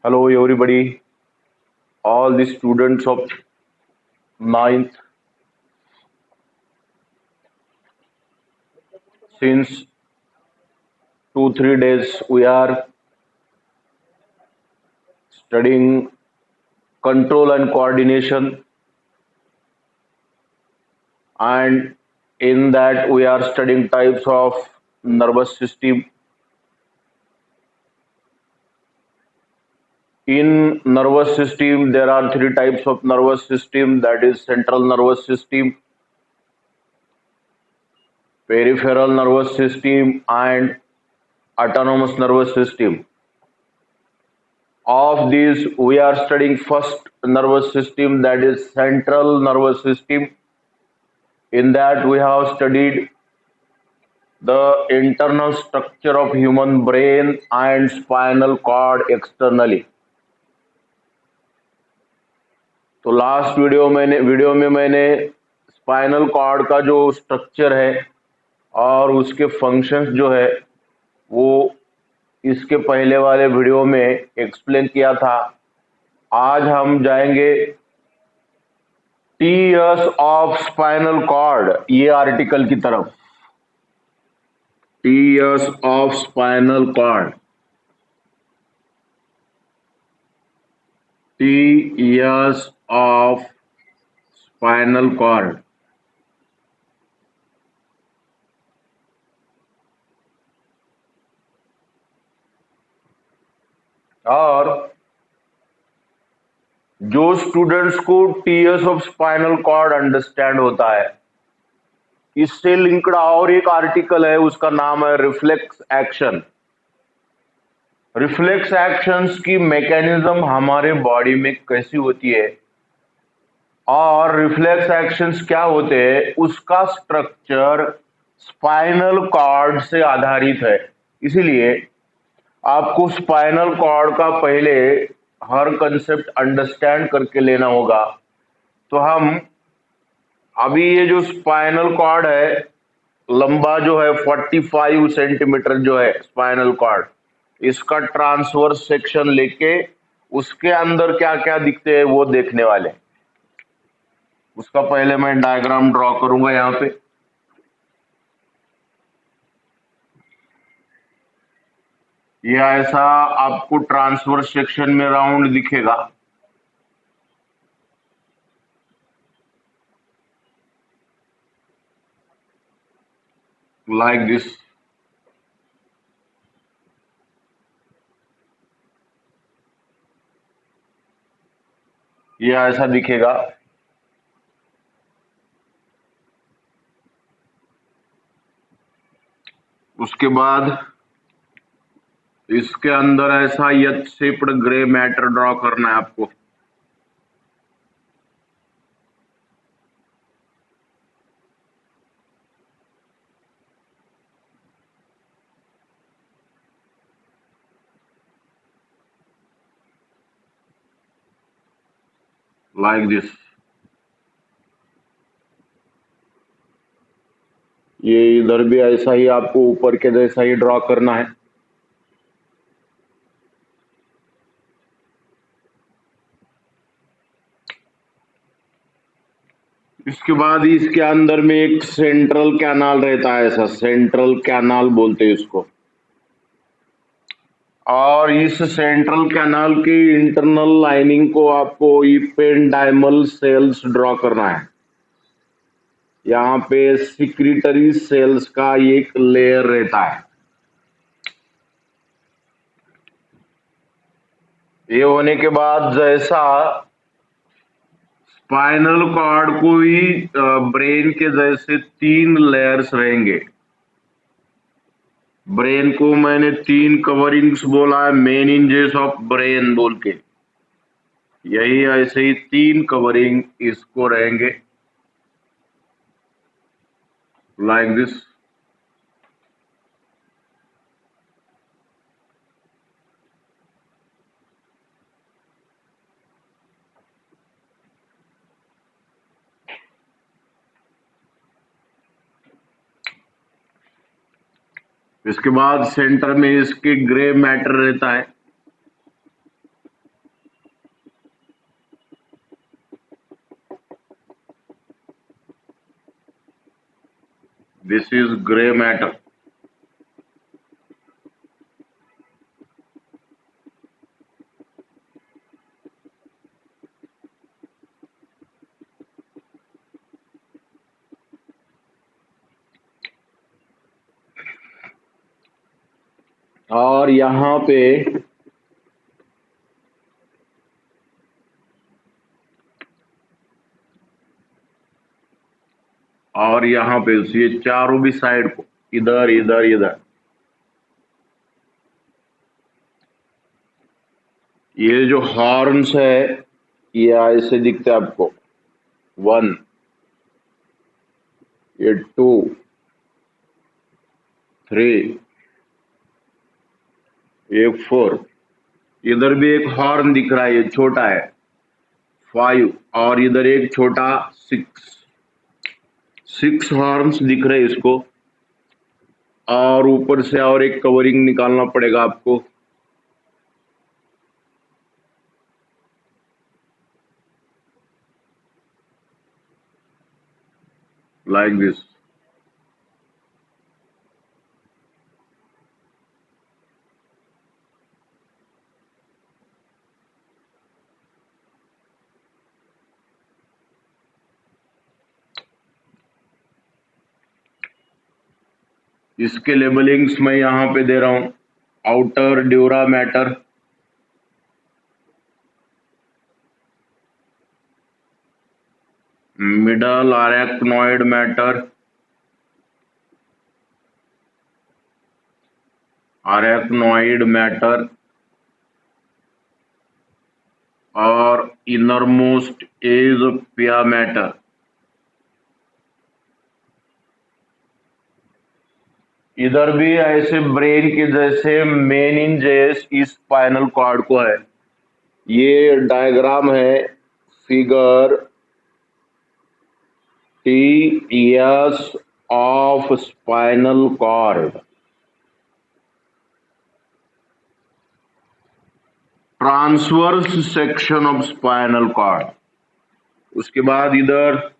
Hello, everybody, all the students of ninth. Since 2 3 days, we are studying control and coordination, and in that, we are studying types of nervous system. In nervous system, there are three types of nervous system, that is central nervous system, peripheral nervous system, and autonomous nervous system. Of these, we are studying first nervous system, that is central nervous system. In that, we have studied the internal structure of human brain and spinal cord externally. तो last video में मैंने spinal cord का जो structure है और उसके functions जो है वो इसके पहले वाले वीडियो में एक्सप्लेन किया था। आज हम जाएंगे टीयर्स ऑफ स्पाइनल कॉर्ड, ये आर्टिकल की तरफ। Tears of spinal cord, tears of spinal cord. और जो स्टूडेंट्स को tears of spinal cord understand होता है, इससे लिंक्ड और एक आर्टिकल है, उसका नाम है रिफ्लेक्स एक्शन। रिफ्लेक्स एक्शंस की मैकेनिज्म हमारे बॉडी में कैसी होती है और रिफ्लेक्स एक्शंस क्या होते हैं, उसका स्ट्रक्चर स्पाइनल कॉर्ड से आधारित है। इसीलिए आपको स्पाइनल कॉर्ड का पहले हर कंसेप्ट अंडरस्टैंड करके लेना होगा। तो हम अभी ये जो स्पाइनल कॉर्ड है, लंबा जो है 45 सेंटीमीटर जो है स्पाइनल कॉर्ड, इसका ट्रांसवर्स सेक्शन लेके उसके अंदर क्या क्या दिखते हैं वो देखने वाले। उसका पहले मैं डायग्राम ड्रॉ करूंगा यहाँ पे। ये ऐसा आपको ट्रांसवर्स सेक्शन में राउंड दिखेगा। Like this. ये ऐसा दिखेगा। उसके बाद इसके अंदर ऐसा H shaped grey matter draw करना है आपको। Like this. ये इधर भी ऐसा ही आपको ऊपर के जैसा ही ड्रॉ करना है। इसके बाद इसके अंदर में एक सेंट्रल कैनाल रहता है, ऐसा सेंट्रल कैनाल बोलते हैं इसको। और इस सेंट्रल कैनाल की इंटरनल लाइनिंग को आपको इपेंडाइमल सेल्स ड्रॉ करना है। यहाँ पे सिक्रीटरी सेल्स का एक लेयर रहता है। ये होने के बाद जैसा स्पाइनल कॉर्ड को ही ब्रेन के जैसे 3 लेयर्स रहेंगे। ब्रेन को मैंने 3 कवरिंग्स बोला है, मेनिंजेस ऑफ ब्रेन बोल के। यही ऐसे ही 3 कवरिंग इसको रहेंगे, लाइक दिस। इसके बाद सेंटर में इसके ग्रे मैटर रहता है। This is grey matter. और यहाँ पे ये चारों भी साइड को, इधर इधर इधर, ये जो हॉर्न्स है ये ऐसे दिखते हैं आपको। 1, ये 2, 3, ये 4, इधर भी एक हॉर्न दिख रहा है, ये छोटा है 5, और इधर एक छोटा 6 हॉर्न्स दिख रहे हैं इसको। और ऊपर से और एक कवरिंग निकालना पड़ेगा आपको। Like this. इसके लेबलिंग्स मैं यहाँ पे दे रहा हूं। Outer dura mater, middle arachnoid matter, और इनरमोस्ट इज पिया मैटर। इधर भी ऐसे ब्रेन के जैसे मेनिंजेस इस स्पाइनल कॉर्ड को है। ये डायग्राम है figure T of spinal cord. Transverse section of spinal cord. उसके बाद इधर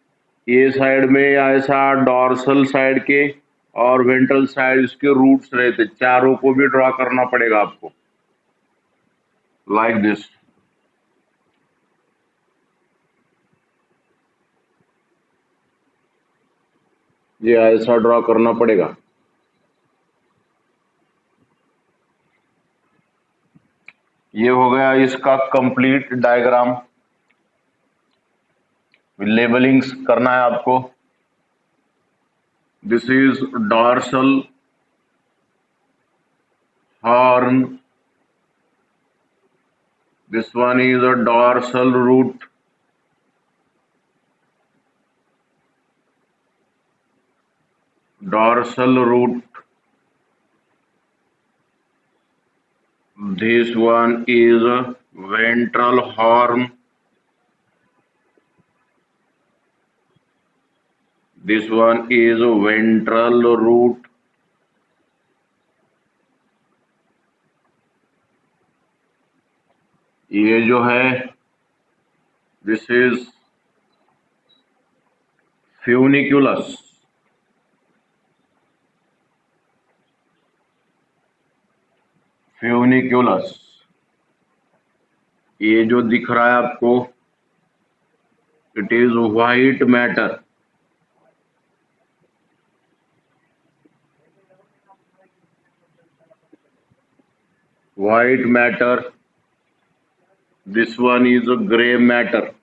ये साइड में ऐसा डॉर्सल साइड के और वेंट्रल साइड इसके रूट्स रहते, चारों को भी ड्रा करना पड़ेगा आपको, लाइक दिस। ये ऐसा ड्रा करना पड़ेगा। ये हो गया इसका कंप्लीट डायग्राम। लेबलिंग्स करना है आपको। This is dorsal horn, this one is a dorsal root, this one is a ventral horn, this one is a ventral root, ये जो है this is funiculus, ये जो दिख रहा है आपको it is white matter, this one is a gray matter,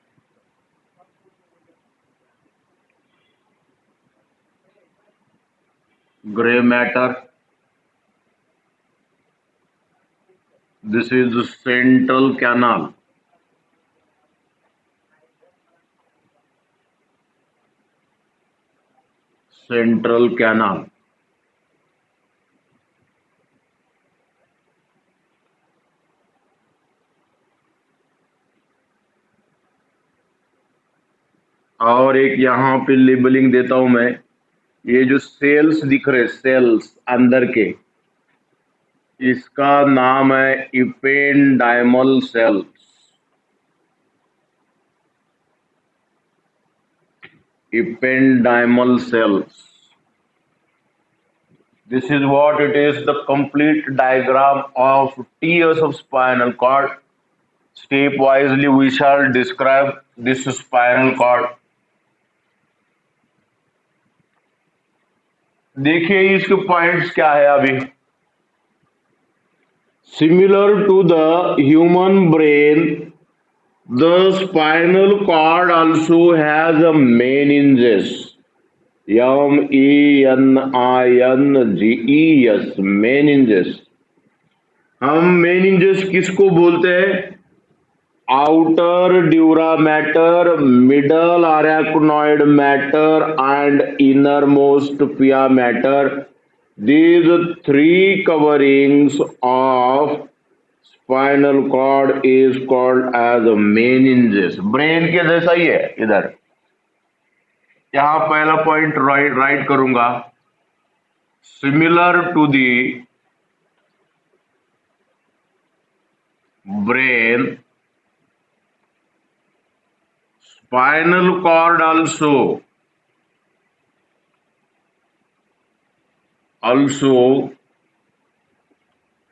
this is the central canal, और एक यहाँ पे लेबलिंग देता हूं मैं। ये जो सेल्स दिख रहे, सेल्स अंदर के, इसका नाम है ependymal sales, This is what it is, the complete diagram of tiers of spinal cord. Stepwisely we shall describe this spinal cord. देखिए इसके पॉइंट्स क्या है अभी. Similar to the human brain, the spinal cord also has a meninges. meninges, meninges. हम meninges किसको बोलते हैं? Outer dura mater, middle arachnoid mater, and innermost pia mater. These three coverings of spinal cord is called as meninges. Brain के जैसा ही है. इधर यहां पहला पॉइंट राइट करूंगा. Similar to the brain, spinal cord also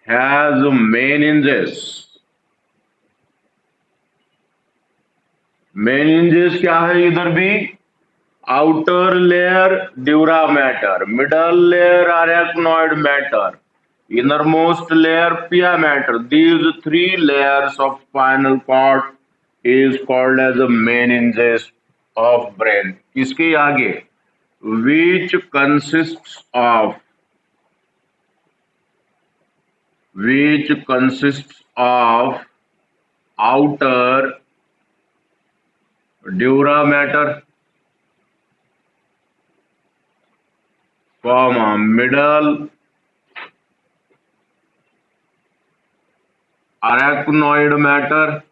has meninges. meninges क्या है? इधर भी outer layer dura mater, middle layer arachnoid mater, innermost layer pia mater. These three layers of spinal cord is called as the meninges of brain. इसके आगे which consists of outer dura mater, middle arachnoid matter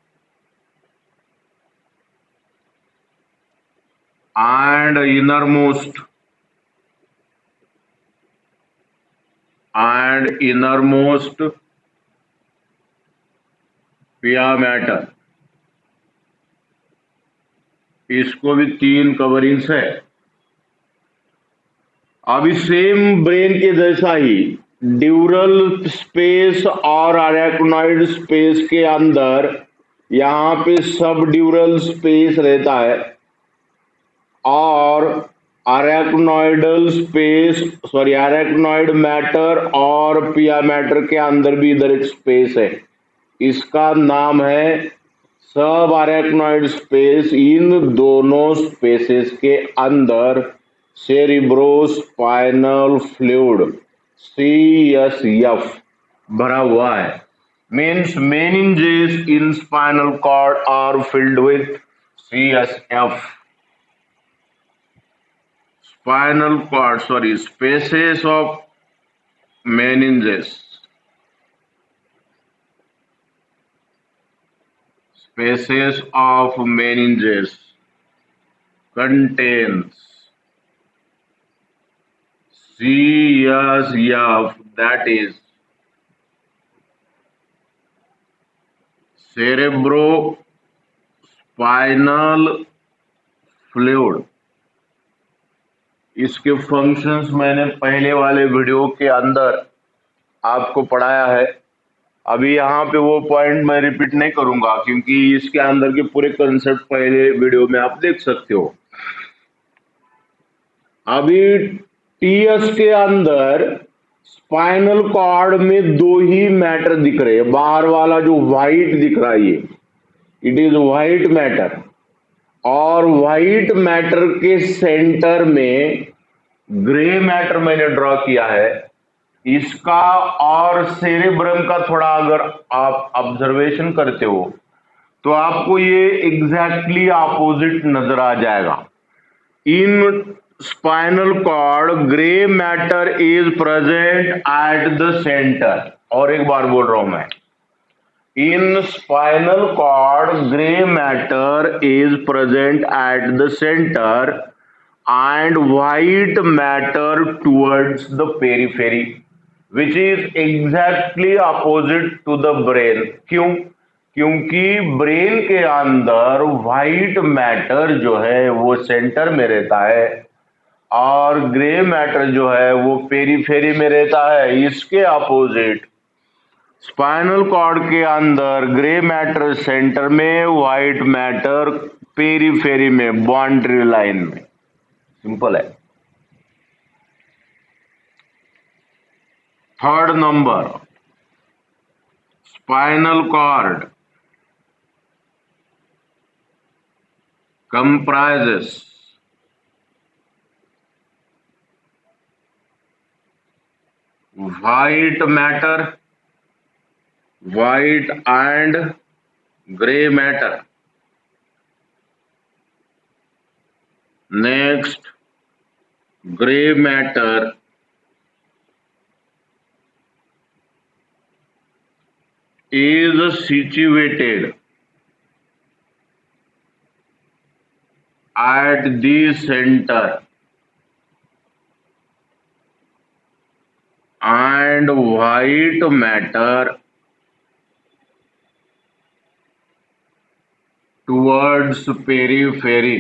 and innermost pia matter. इसको भी तीन coverings है. अभी same brain के जैसा ही ड्यूरल space और अरेक्नॉइड स्पेस के अंदर यहाँ पे सब ड्यूरल स्पेस रहता है और अरेक्नॉइड मैटर और पिया मैटर के अंदर भी इधर एक स्पेस है. इसका नाम है सब अरेक्नॉइड स्पेस. इन दोनों स्पेसेस के अंदर सेरिब्रोस्पाइनल फ्लूइड CSF भरा हुआ है. Means meninges in spinal cord are filled with CSF. Spaces of meninges. Spaces of meninges contains CSF, that is cerebrospinal fluid. इसके फंक्शंस मैंने पहले वाले वीडियो के अंदर आपको पढ़ाया है. अभी यहाँ पे वो पॉइंट मैं रिपीट नहीं करूंगा क्योंकि इसके अंदर के पूरे कंसेप्ट पहले वीडियो में आप देख सकते हो. अभी टीएस के अंदर स्पाइनल कॉर्ड में दो ही मैटर दिख रहे हैं. बाहर वाला जो व्हाइट दिख रहा है ये इट इज व्हाइट मैटर और व्हाइट मैटर के सेंटर में ग्रे मैटर मैंने ड्रॉ किया है. इसका और सेरेब्रम का थोड़ा अगर आप ऑब्जर्वेशन करते हो तो आपको ये एग्जैक्टली अपोजिट नजर आ जाएगा. In spinal cord grey matter is present at the centre. और एक बार बोल रहा हूं मैं, in spinal cord grey matter is present at the centre and white matter towards the periphery, which is exactly opposite to the brain. क्यों? क्योंकि brain के अंदर व्हाइट मैटर जो है वो सेंटर में रहता है और ग्रे मैटर जो है वो पेरीफेरी में रहता है। इसके अपोजिट स्पाइनल कॉर्ड के अंदर ग्रे मैटर सेंटर में, व्हाइट मैटर पेरीफेरी में, बाउंड्री लाइन में। सिंपल है। Third number, spinal cord comprises white matter, white and gray matter. Next, gray matter is situated at the center and white matter towards periphery.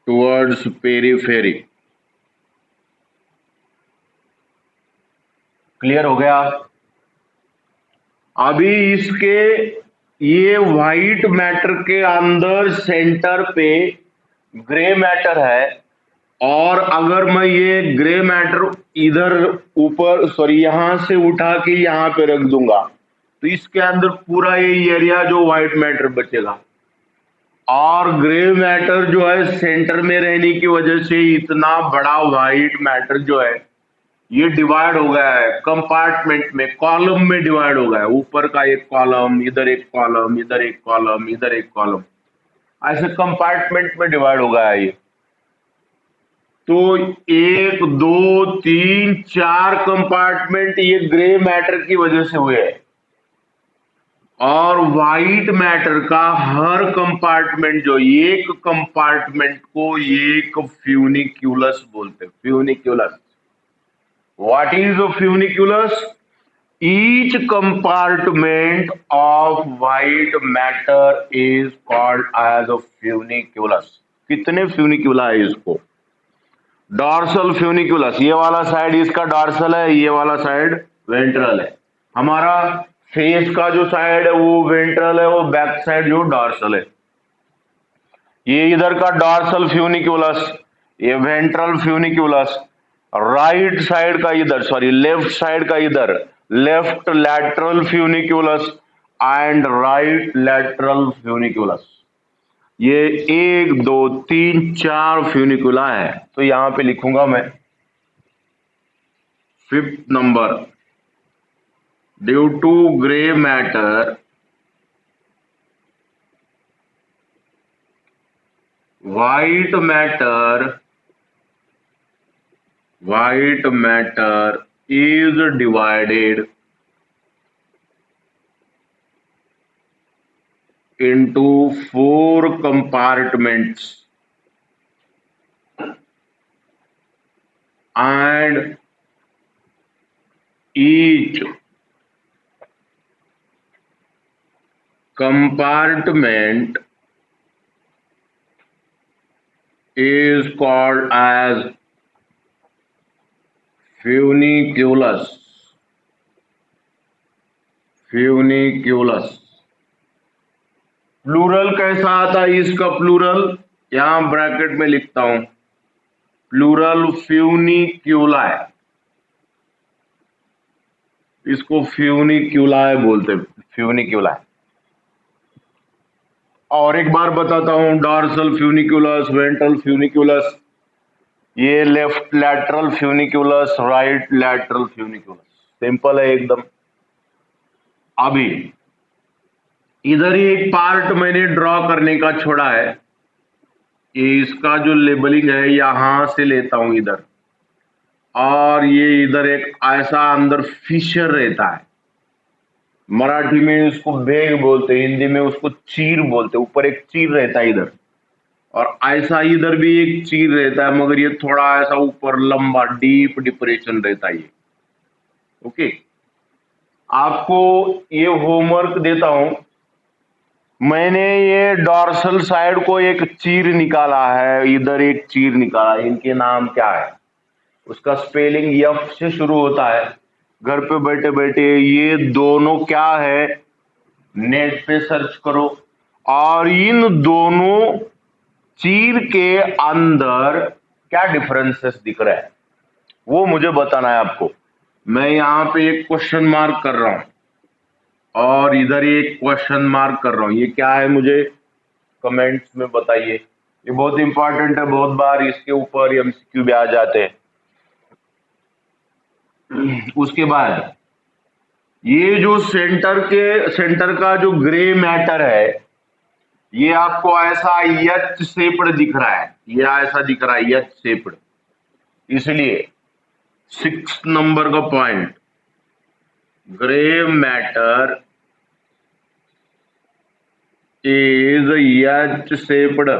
Towards periphery. Clear हो गया? अभी इसके ये white matter के अंदर centre पे grey matter है, और अगर मैं ये ग्रे मैटर इधर ऊपर यहां से उठा के यहां पे रख दूंगा तो इसके अंदर पूरा ये एरिया जो व्हाइट मैटर बचेगा। और ग्रे मैटर जो है सेंटर में रहने की वजह से इतना बड़ा व्हाइट मैटर जो है ये डिवाइड हो गया है कंपार्टमेंट में, कॉलम में डिवाइड हो गया है। ऊपर का एक कॉलम, इधर एक कॉलम, इधर एक कॉलम, इधर एक कॉलम, ऐसे कंपार्टमेंट में डिवाइड हो गया है ये। तो 1 2 3 4 कंपार्टमेंट ये ग्रे मैटर की वजह से हुए हैं। और व्हाइट मैटर का हर कंपार्टमेंट जो, एक कंपार्टमेंट को एक फ्यूनिक्यूलस बोलते हैं। Funiculus, what is a funiculus? Each compartment of white matter is called as a funiculus. कितने फ्यूनिक्यूला है इसको? डॉर्सल फ्यूनिक्यूलस, ये वाला साइड इसका डॉर्सल है, ये वाला साइड वेंट्रल है। हमारा फेस का जो साइड है वो वेंट्रल है, वो बैक साइड जो डॉर्सल है। ये इधर का डॉर्सल फ्यूनिक्यूलस, ये वेंट्रल फ्यूनिक्यूलस। राइट साइड का इधर, लेफ्ट साइड का इधर left lateral funiculus and right lateral funiculus. ये 1 2 3 4 फ्यूनिकुला है। तो यहां पे लिखूंगा मैं 5th number, due to grey matter white matter is divided into 4 compartments and each compartment is called as funiculus. Plural कैसा आता है इसका? प्लूरल यहां ब्रैकेट में लिखता हूं, प्लूरल फ्यूनिक्यूलाe। इसको फ्यूनिक्यूलाe बोलते हैं, फ्यूनिक्यूलाe। और एक बार बताता हूं, डॉर्सल फ्यूनिक्यूलस, वेंट्रल फ्यूनिक्यूलस, ये left lateral funiculus, right lateral funiculus. Simple है एकदम। अभी इधर ही एक पार्ट मैंने ड्रॉ करने का छोड़ा है, ये इसका जो लेबलिंग है यहां से लेता हूं इधर, और ये इधर एक ऐसा अंदर फिशर रहता है। मराठी में इसको भेग बोलते हैं, हिंदी में उसको चीर बोलते हैं। ऊपर एक चीर रहता है इधर, और ऐसा इधर भी एक चीर रहता है, मगर ये थोड़ा ऐसा ऊपर लंबा डीप डिप्रेशन रहता है ये। ओके, आपको ये होमवर्क देता हूं, मैंने ये डॉर्सल साइड को एक चीर निकाला है, इधर एक चीर निकाला है, इनके नाम क्या है? उसका स्पेलिंग एफ से शुरू होता है। घर पे बैठे बैठे ये दोनों क्या है, नेट पे सर्च करो, और इन दोनों चीर के अंदर क्या डिफरेंसेस दिख रहा है वो मुझे बताना है आपको। मैं यहाँ पे एक क्वेश्चन मार्क कर रहा हूं और इधर एक क्वेश्चन मार्क कर रहा हूं, ये क्या है मुझे कमेंट्स में बताइए। ये बहुत इंपॉर्टेंट है, बहुत बार इसके ऊपर एमसीक्यू भी आ जाते हैं। उसके बाद ये जो सेंटर का जो ग्रे मैटर है, ये आपको ऐसा एच शेप्ड दिख रहा है, ये ऐसा दिख रहा है एच शेप्ड, इसलिए 6 नंबर का point, grey matter is H shaped.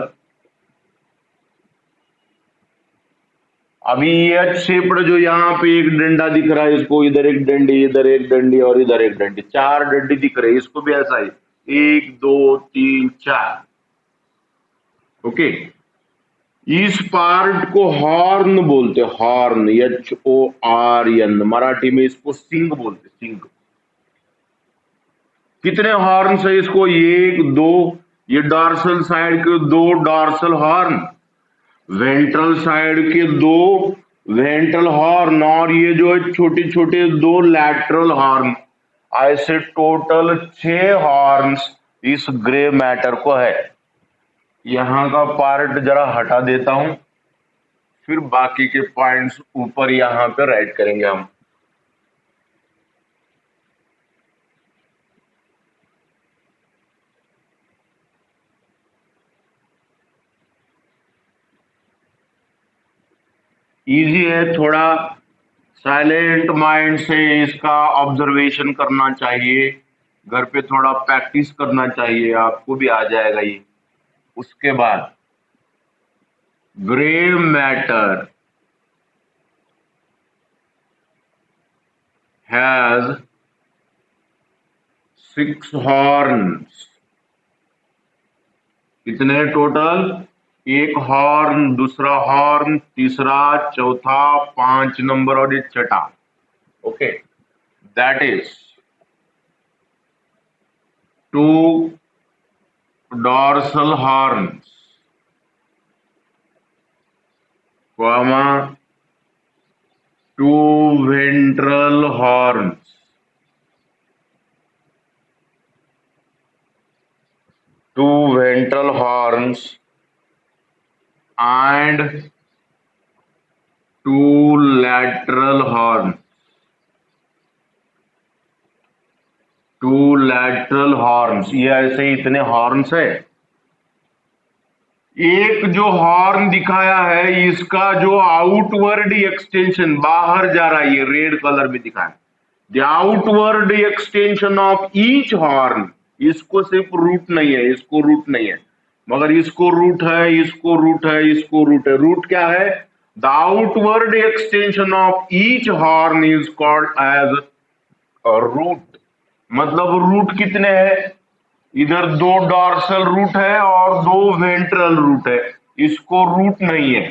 अभी एच शेप्ड जो यहाँ पे एक डंडा दिख रहा है, इसको इधर एक डंडी, इधर एक डंडी और इधर एक डंडी, 4 डंडी दिख रहे हैं, इसको भी ऐसा ही 1 2 3 4। ओके, इस पार्ट को हॉर्न बोलते, हॉर्न, HORN, मराठी में इसको सिंग बोलते, सिंग। कितने हॉर्न्स है इसको? 1 2, ये डॉर्सल साइड के 2 डॉर्सल हॉर्न, वेंट्रल साइड के 2 वेंट्रल हॉर्न, और ये जो है छोटे छोटे 2 लैटरल हॉर्न, ऐसे टोटल 6 हॉर्न्स इस ग्रे मैटर को है। यहां का पार्ट जरा हटा देता हूं, फिर बाकी के पॉइंट्स ऊपर यहां पे राइट करेंगे हम। इजी है, थोड़ा साइलेंट माइंड से इसका ऑब्जर्वेशन करना चाहिए, घर पे थोड़ा प्रैक्टिस करना चाहिए, आपको भी आ जाएगा ये। उसके बाद ग्रे मैटर हैज 6 हॉर्न्स। कितने टोटल? एक हॉर्न, दूसरा हॉर्न, तीसरा, चौथा, 5 नंबर और ये छठा। Okay, that is 2 dorsal horns, comma 2 ventral horns, 2 ventral horns and 2 lateral horns, 2 lateral horns। ये ऐसे इतने हॉर्न्स है। एक जो हॉर्न दिखाया है, इसका जो आउटवर्ड एक्सटेंशन बाहर जा रहा है, ये रेड कलर में दिखाया, the outward extension of each horn, इसको सिर्फ रूट नहीं है, इसको रूट नहीं है, मगर इसको रूट है, इसको रूट है, इसको रूट है। रूट क्या है? The outward extension of each horn is called as root. मतलब रूट कितने हैं? इधर 2 डॉर्सल रूट है और 2 वेंट्रल रूट है, इसको रूट नहीं है।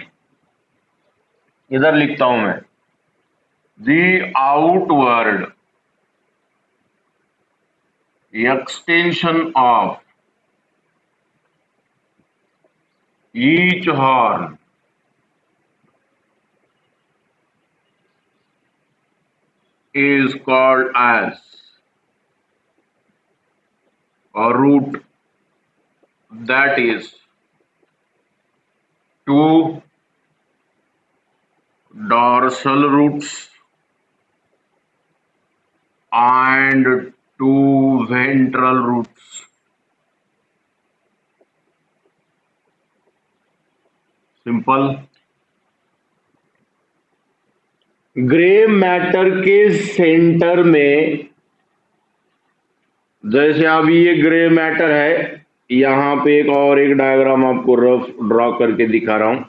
इधर लिखता हूं मैं, the outward extension of each horn is called as a root, that is 2 dorsal roots and 2 ventral roots। Simple. Grey matter के सेंटर में, जैसे अभी ये ग्रे मैटर है, यहां पे एक और एक डायग्राम आपको रफ ड्रॉ करके दिखा रहा हूं।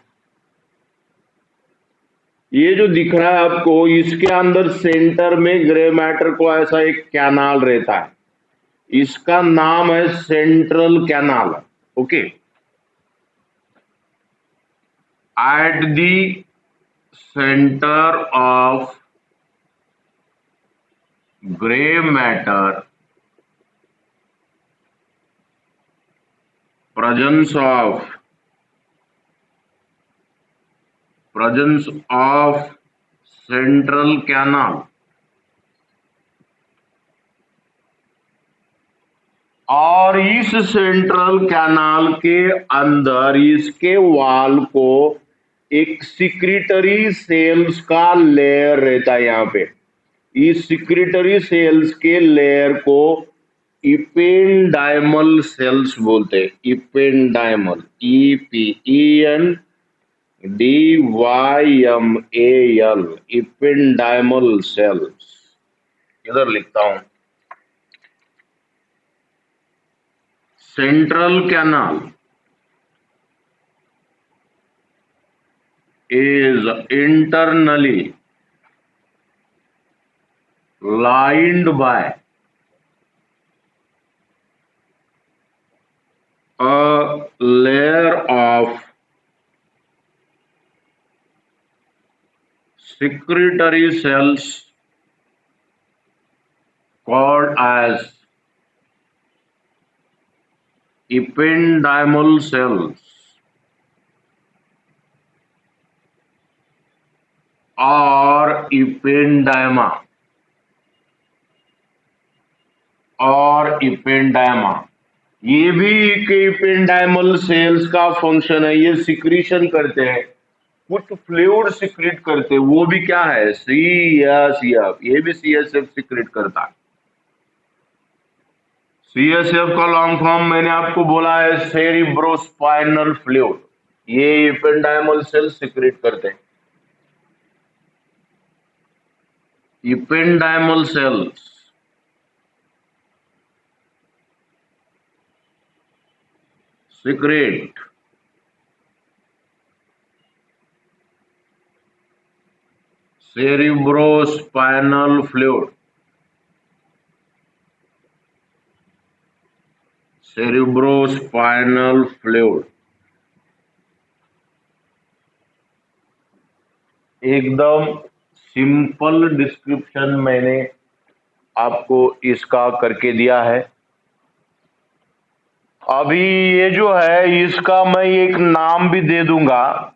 ये जो दिख रहा है आपको, इसके अंदर सेंटर में ग्रे मैटर को ऐसा एक कैनाल रहता है, इसका नाम है central canal. Okay, eight the centre of grey matter, presence of central canal, और इस सेंट्रल कैनाल के अंदर इसके वॉल को एक सिक्रीटरी सेल्स का लेयर रहता है। यहाँ पे इस सिक्रीटरी सेल्स के लेयर को इपेंडाइमल सेल्स बोलते हैं। Ependymal, EPENDYMAL, ependymal sales. इधर लिखता हूं, central canal is internally lined by a layer of secretory cells called as ependymal cells और इपेंडाइमा ये भी इपेंडाइमल सेल्स का फंक्शन है। ये सिक्रीशन करते हैं, कुछ फ्लूइड सिक्रीट करते हैं। वो भी क्या है? CSF। ये भी CSF सिक्रीट करता है। CSF का लॉन्ग फॉर्म मैंने आपको बोला है सेरिब्रोस्पाइनल फ्लूइड। ये इपेंडाइमल सेल्स सिक्रीट करते हैं। Ependymal cells secrete cerebrospinal fluid, cerebrospinal fluid। एकदम सिंपल डिस्क्रिप्शन मैंने आपको इसका करके दिया है। अभी ये जो है इसका मैं एक नाम भी दे दूंगा।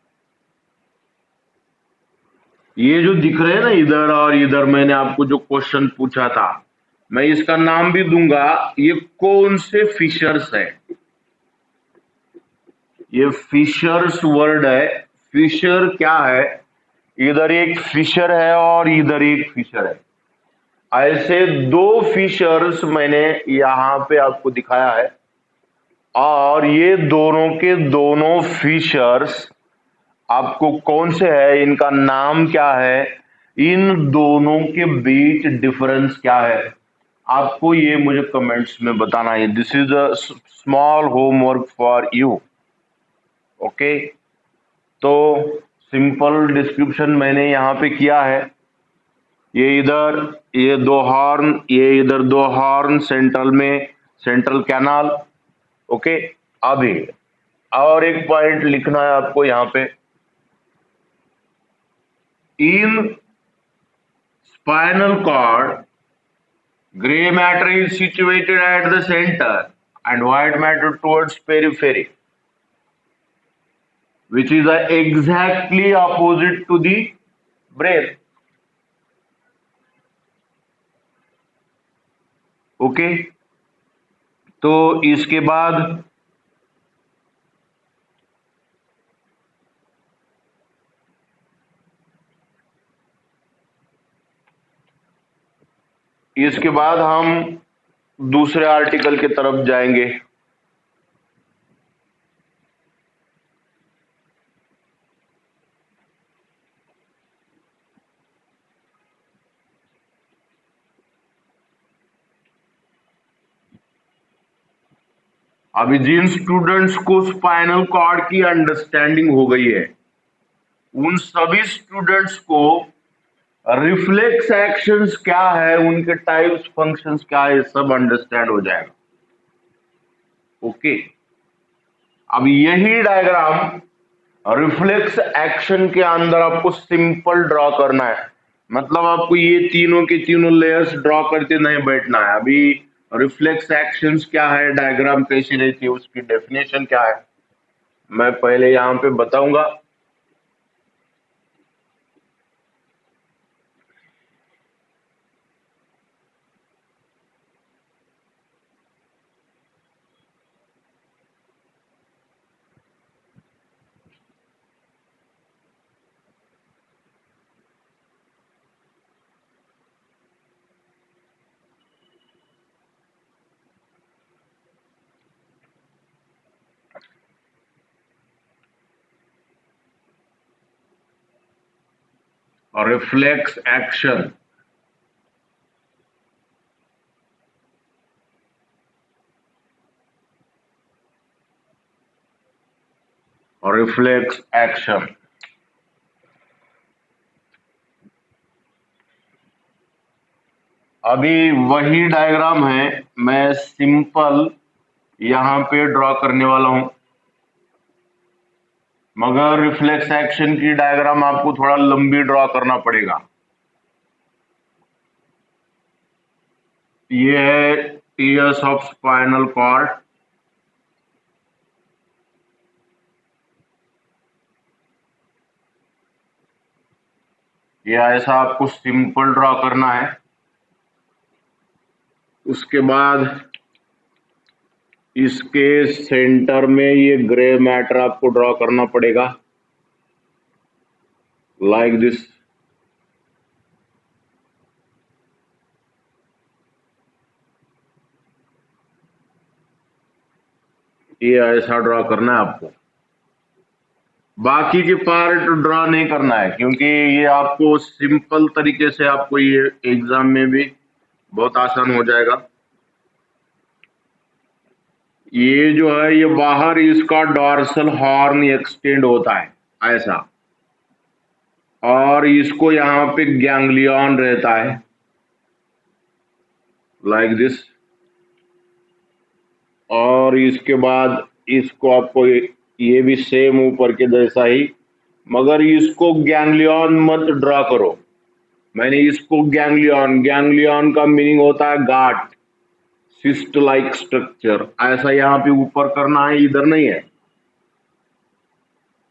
ये जो दिख रहे हैं ना इधर और इधर, मैंने आपको जो क्वेश्चन पूछा था, मैं इसका नाम भी दूंगा। ये कौन से फिशर्स है? ये फिशर्स वर्ड है। फिशर क्या है? इधर एक फिशर है और इधर एक फिशर है। ऐसे दो फिशर्स मैंने यहां पे आपको दिखाया है, और ये दोनों के दोनों फिशर्स आपको कौन से है, इनका नाम क्या है, इन दोनों के बीच डिफरेंस क्या है, आपको ये मुझे कमेंट्स में बताना है। This is a small homework for you. Okay, तो सिंपल डिस्क्रिप्शन मैंने यहाँ पे किया है। ये इधर ये दो हॉर्न, ये इधर दो हॉर्न, सेंट्रल में सेंट्रल कैनाल। ओके, अभी और एक पॉइंट लिखना है आपको यहाँ पे। In spinal cord, gray matter is situated at the center and white matter towards periphery, which is exactly opposite to the brain। Okay, तो इसके बाद हम दूसरे आर्टिकल की तरफ जाएंगे। अभी जिन स्टूडेंट्स को स्पाइनल कॉर्ड की अंडरस्टैंडिंग हो गई है, उन सभी स्टूडेंट्स को रिफ्लेक्स एक्शंस क्या है, उनके टाइप्स, फंक्शंस क्या है, सब अंडरस्टैंड हो जाएगा। ओके, अब यही डायग्राम रिफ्लेक्स एक्शन के अंदर आपको सिंपल ड्रॉ करना है। मतलब आपको ये तीनों के तीनों लेयर्स ड्रॉ करते नहीं बैठना है। अभी रिफ्लेक्स एक्शंस क्या है, डायग्राम कैसी रहती है, उसकी डेफिनेशन क्या है, मैं पहले यहाँ पे बताऊंगा। रिफ्लेक्स एक्शन, रिफ्लेक्स एक्शन अभी वही डायग्राम है, मैं सिंपल यहाँ पे ड्रॉ करने वाला हूं। मगर रिफ्लेक्स एक्शन की डायग्राम आपको थोड़ा लंबी ड्रॉ करना पड़ेगा। ये है टीयर्स ऑफ स्पाइनल कॉर्ड। ये ऐसा आपको सिंपल ड्रॉ करना है। उसके बाद इसके सेंटर में ये ग्रे मैटर आपको ड्रॉ करना पड़ेगा, लाइक दिस। ये ऐसा ड्रॉ करना है आपको। बाकी के पार्ट ड्रॉ नहीं करना है, क्योंकि ये आपको सिंपल तरीके से आपको ये एग्जाम में भी बहुत आसान हो जाएगा। ये जो है, ये बाहर इसका डॉर्सल हॉर्न एक्सटेंड होता है ऐसा, और इसको यहाँ पे गैंग्लियन रहता है, लाइक दिस। और इसके बाद इसको आपको ये भी सेम ऊपर के जैसा ही, मगर इसको गैंग्लियन मत ड्रॉ करो। मैंने इसको गैंग्लियन, गैंग्लियन का मीनिंग होता है गांठ, सिस्ट लाइक स्ट्रक्चर, ऐसा यहाँ पे ऊपर करना है, इधर नहीं है।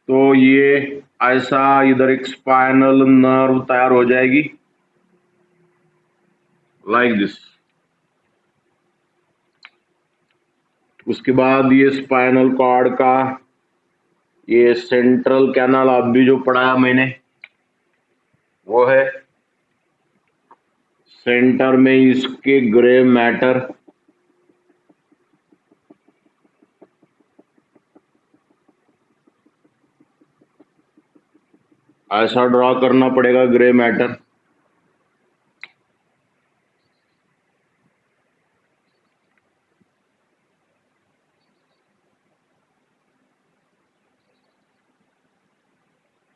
तो ये ऐसा इधर एक स्पाइनल नर्व तैयार हो जाएगी, लाइक दिस। उसके बाद ये स्पाइनल कॉर्ड का ये सेंट्रल कैनाल अभी जो पढ़ाया मैंने, वो है सेंटर में इसके ग्रे मैटर, ऐसा ड्रॉ करना पड़ेगा ग्रे मैटर।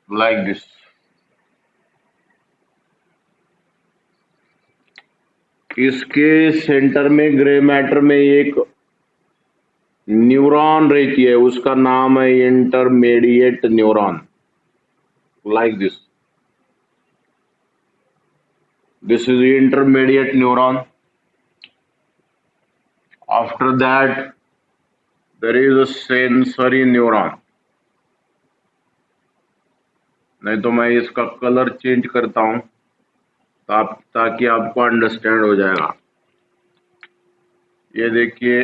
Like this. इसके सेंटर में ग्रे मैटर में एक न्यूरॉन रहती है, उसका नाम है intermediate neuron, like this. This is intermediate neuron. After that there is a sensory neuron. नहीं तो मैं इसका कलर चेंज करता हूं ताकि आपको अंडरस्टैंड हो जाएगा। ये देखिए,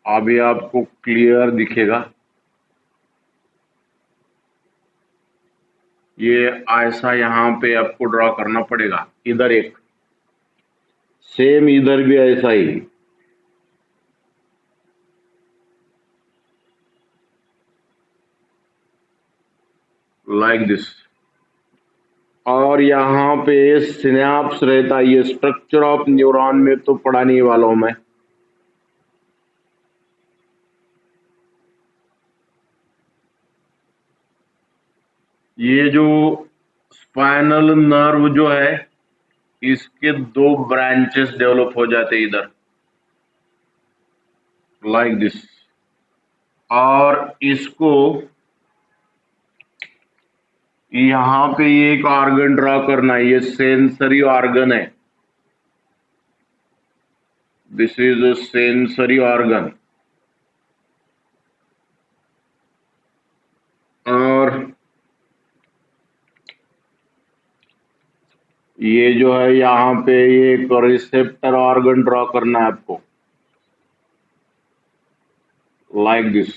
अभी आपको क्लियर दिखेगा। ये ऐसा यहाँ पे आपको ड्रॉ करना पड़ेगा, इधर एक सेम, इधर भी ऐसा ही, लाइक दिस। और यहाँ पे सिनेप्स रहता है, ये स्ट्रक्चर ऑफ न्यूरॉन में तो पढ़ा नहीं वाला हूं मैं। ये जो स्पाइनल नर्व जो है इसके दो ब्रांचेस डेवलप हो जाते हैं इधर, लाइक दिस, और इसको यहां पे ये एक ऑर्गन ड्रॉ करना है, ये सेंसरी ऑर्गन है, this is a sensory organ. और ये जो है यहाँ पे ये एक रिसेप्टर ऑर्गन ड्रॉ करना है आपको, लाइक दिस।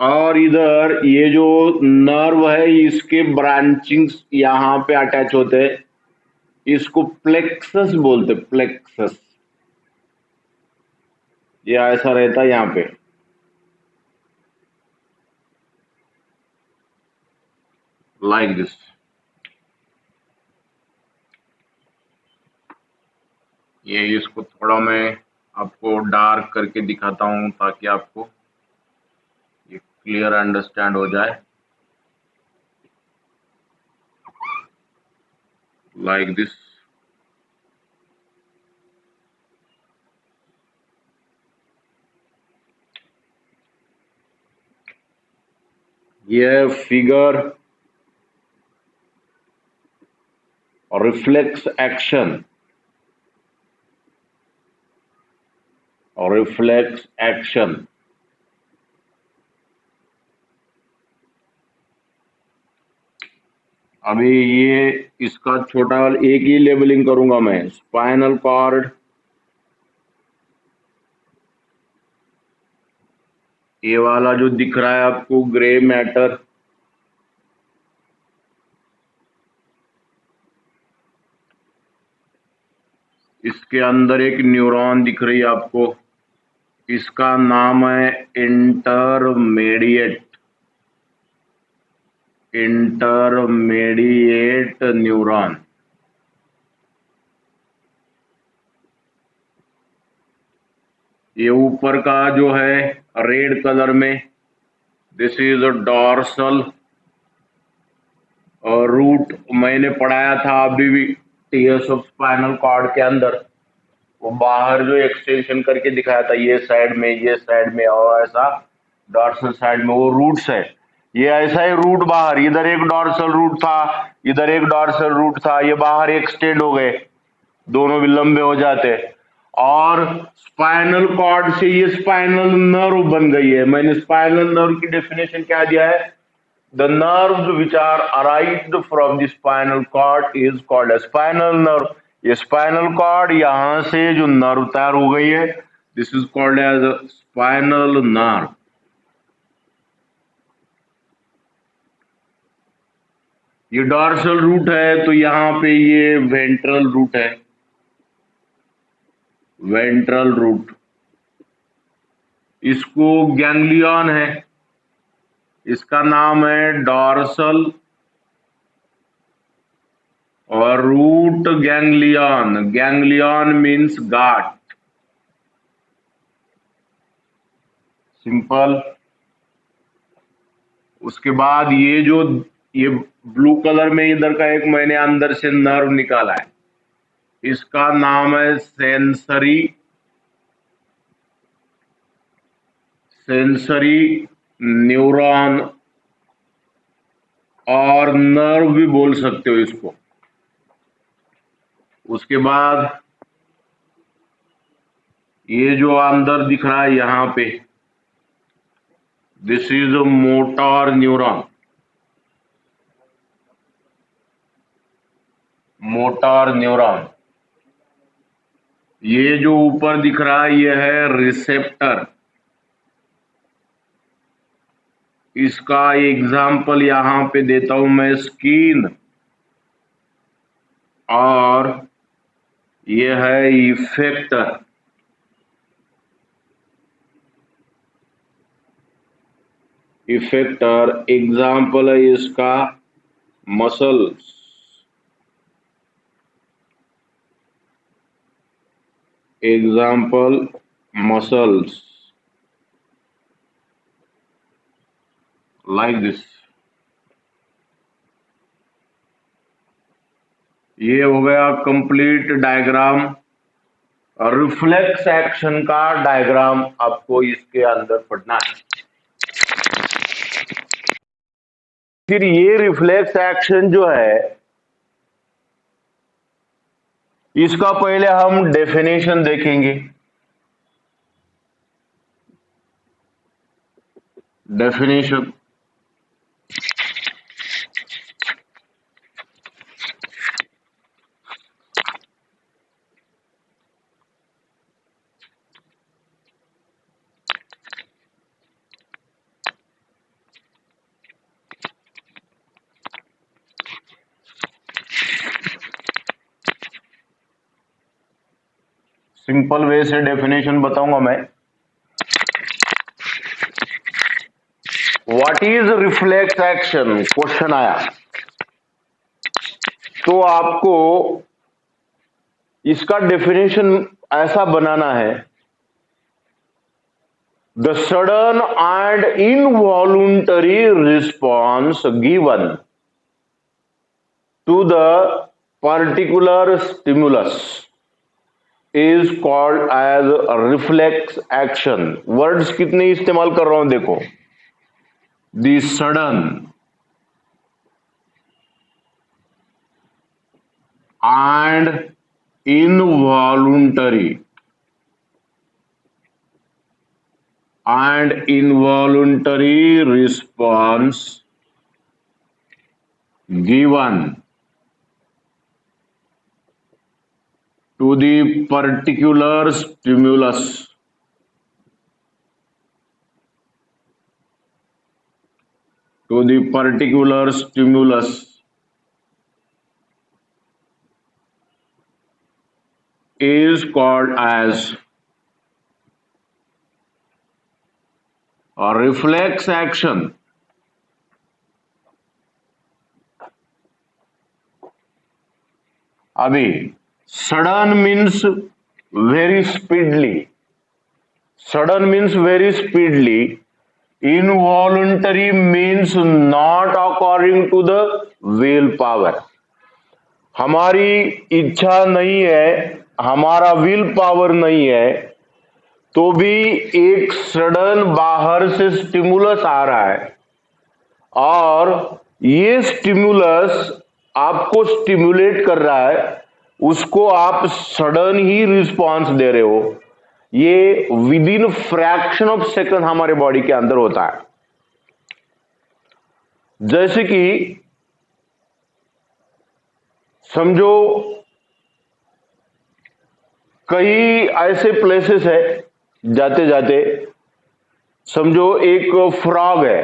और इधर ये जो नर्व है इसके ब्रांचिंग्स यहाँ पे अटैच होते हैं, इसको प्लेक्सस बोलते, प्लेक्सस। ये ऐसा रहता है यहाँ पे, लाइक दिस। ये इसको थोड़ा मैं आपको डार्क करके दिखाता हूँ ताकि आपको ये क्लियर अंडरस्टैंड हो जाए, लाइक दिस। ये figure reflex action, reflex action. अभी ये इसका छोटा एक ही लेबलिंग करूंगा मैं, स्पाइनल कॉर्ड, ये वाला जो दिख रहा है आपको ग्रे मैटर, इसके अंदर एक न्यूरॉन दिख रही है आपको, इसका नाम है इंटरमीडिएट न्यूरॉन। ये ऊपर का जो है रेड कलर में, दिस इज अ डॉर्सल और रूट। मैंने पढ़ाया था अभी भी टीएस ऑफ स्पाइनल कॉर्ड के अंदर, वो बाहर जो एक्सटेंशन करके दिखाया था, ये साइड में, ये साइड में, और ऐसा डॉर्सल साइड में वो रूट्स है। ये ऐसा ही रूट बाहर, इधर एक डॉर्सल रूट था, इधर एक डॉर्सल रूट था, ये बाहर एक्सटेंड हो गए, दोनों भी लंबे हो जाते, और स्पाइनल कॉर्ड से ये स्पाइनल नर्व बन गई है। मैंने स्पाइनल नर्व की डेफिनेशन क्या दिया है, the nerves which are arised from the spinal cord is called a spinal nerve। ये स्पाइनल कॉर्ड यहां से जो नर्व तैयार हो गई है, this is called as spinal nerve. ये डॉर्सल रूट है, तो यहाँ पे ये वेंट्रल रूट है, वेंट्रल रूट। इसको गैंग्लियन है, इसका नाम है डॉर्सल और रूट गैंग्लियन। गैंग्लियन मीन्स गाट, सिंपल। उसके बाद ये ब्लू कलर में इधर का एक मैंने अंदर से नर्व निकाला है, इसका नाम है सेंसरी न्यूरॉन, और नर्व भी बोल सकते हो इसको। उसके बाद ये जो अंदर दिख रहा है यहां पे, this is a motor neuron, motor neuron. ये जो ऊपर दिख रहा है ये है रिसेप्टर, इसका एग्जाम्पल यहां पे देता हूं मैं, स्किन, और ये है इफेक्टर। इफेक्टर एग्जाम्पल है इसका muscles, example muscles, like this. ये हो गया कंप्लीट डायग्राम। रिफ्लेक्स एक्शन का डायग्राम आपको इसके अंदर पढ़ना है। फिर ये रिफ्लेक्स एक्शन जो है, इसका पहले हम डेफिनेशन देखेंगे। डेफिनेशन, सिंपल वे से डेफिनेशन बताऊंगा मैं। What is reflex action, question आया तो आपको इसका डेफिनेशन ऐसा बनाना है, the sudden and involuntary response given to the particular stimulus is called as reflex action. Words कितने इस्तेमाल कर रहा हूं देखो, the sudden and involuntary response given to the particular stimulus is called as a reflex action। अभी sudden means very speedily, involuntary means not according to the will power। हमारी इच्छा नहीं है, हमारा विल पावर नहीं है, तो भी एक सडन बाहर से स्टिमुलस आ रहा है और ये स्टिमुलस आपको स्टिमुलेट कर रहा है, उसको आप सडन ही रिस्पॉन्स दे रहे हो। ये with in fraction of second हमारे बॉडी के अंदर होता है। जैसे कि समझो कई ऐसे प्लेसेस है, जाते जाते समझो एक फ्रॉग है,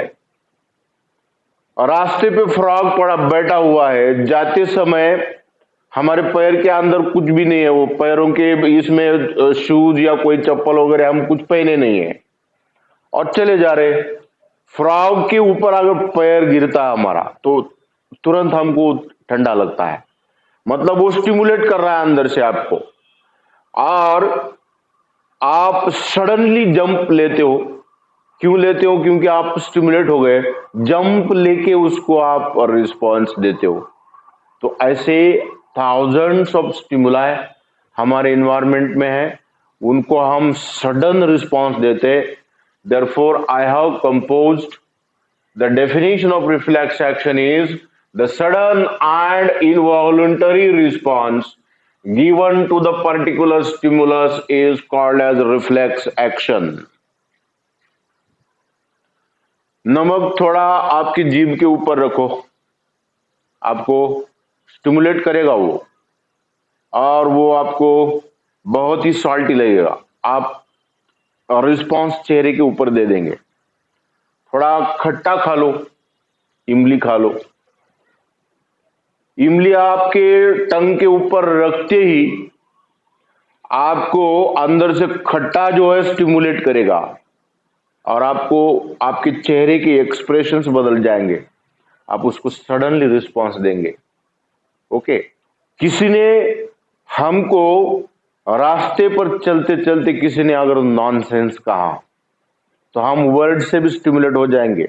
रास्ते पे फ्रॉग पड़ा बैठा हुआ है, जाते समय हमारे पैर के अंदर कुछ भी नहीं है, वो पैरों के इसमें शूज या कोई चप्पल वगैरह हम कुछ पहने नहीं है और चले जा रहे, फ्रॉग के ऊपर अगर पैर गिरता है हमारा तो तुरंत हमको ठंडा लगता है, मतलब वो स्टिमुलेट कर रहा है अंदर से आपको, और आप सडनली जंप लेते हो। क्यों लेते हो? क्योंकि आप स्टिमुलेट हो गए, जंप लेके उसको आप रिस्पॉन्स देते हो। तो ऐसे थाउजेंड्स ऑफ स्टिमुलाई हमारे एनवायरनमेंट में है, उनको हम सडन रिस्पॉन्स देते। Therefore I have composed the definition of reflex action is the sudden and involuntary response given to the particular stimulus is called as reflex action। नमक थोड़ा आपकी जीभ के ऊपर रखो, आपको स्टिमुलेट करेगा वो, और वो आपको बहुत ही सॉल्टी लगेगा, आप रिस्पॉन्स चेहरे के ऊपर दे देंगे। थोड़ा खट्टा खा लो, इमली खा लो, इमली आपके टंग के ऊपर रखते ही आपको अंदर से खट्टा जो है स्टिमुलेट करेगा और आपको आपके चेहरे के एक्सप्रेशंस बदल जाएंगे, आप उसको सडनली रिस्पॉन्स देंगे। ओके, किसी ने हमको रास्ते पर चलते चलते किसी ने अगर नॉनसेंस कहा तो हम वर्ड से भी स्टिमुलेट हो जाएंगे,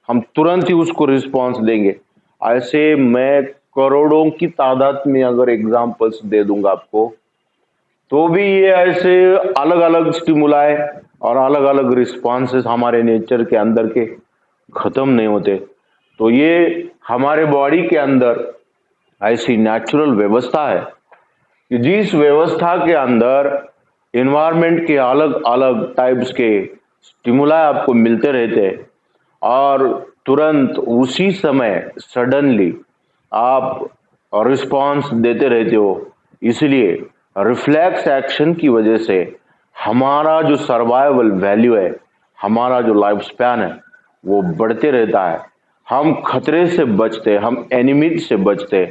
हम तुरंत ही उसको रिस्पॉन्स देंगे। ऐसे मैं करोड़ों की तादाद में अगर एग्जांपल्स दे दूंगा आपको, तो भी ये ऐसे अलग अलग स्टिमुलाई और अलग अलग रिस्पॉन्सेस हमारे नेचर के अंदर के खत्म नहीं होते। तो ये हमारे बॉडी के अंदर ऐसी नेचुरल व्यवस्था है कि जिस व्यवस्था के अंदर इन्वायरमेंट के अलग अलग टाइप्स के स्टिमुलाई आपको मिलते रहते हैं और तुरंत उसी समय सडनली आप रिस्पॉन्स देते रहते हो। इसलिए रिफ्लेक्स एक्शन की वजह से हमारा जो सर्वाइवल वैल्यू है, हमारा जो लाइफ स्पैन है, वो बढ़ते रहता है। हम खतरे से बचते, हम एनिमीज से बचते,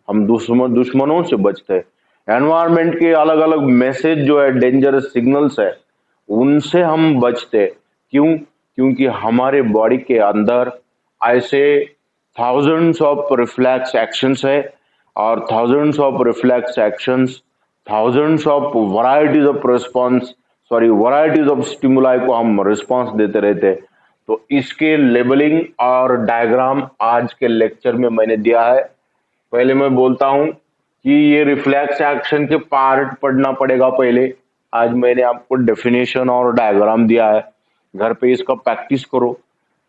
हम दुश्मनों से बचते, एनवायरमेंट के अलग अलग मैसेज जो है, डेंजरस सिग्नल्स है, उनसे हम बचते। क्यों? क्योंकि हमारे बॉडी के अंदर ऐसे थाउजेंड्स ऑफ रिफ्लेक्स एक्शंस है और thousands of reflex actions, thousands of varieties of response, varieties of stimuli को हम रिस्पॉन्स देते रहते। तो इसके लेबलिंग और डायग्राम आज के लेक्चर में मैंने दिया है। पहले मैं बोलता हूं कि ये रिफ्लेक्स एक्शन के पार्ट पढ़ना पड़ेगा पहले। आज मैंने आपको डेफिनेशन और डायग्राम दिया है, घर पे इसका प्रैक्टिस करो,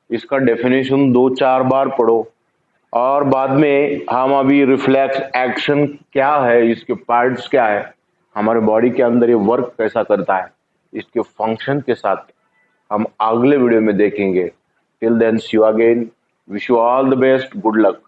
इसका डेफिनेशन 2-4 बार पढ़ो और बाद में हम अभी रिफ्लेक्स एक्शन क्या है, इसके पार्ट्स क्या है, हमारे बॉडी के अंदर ये वर्क कैसा करता है, इसके फंक्शन के साथ हम अगले वीडियो में देखेंगे। Till then see you again, wish you all the best, good luck.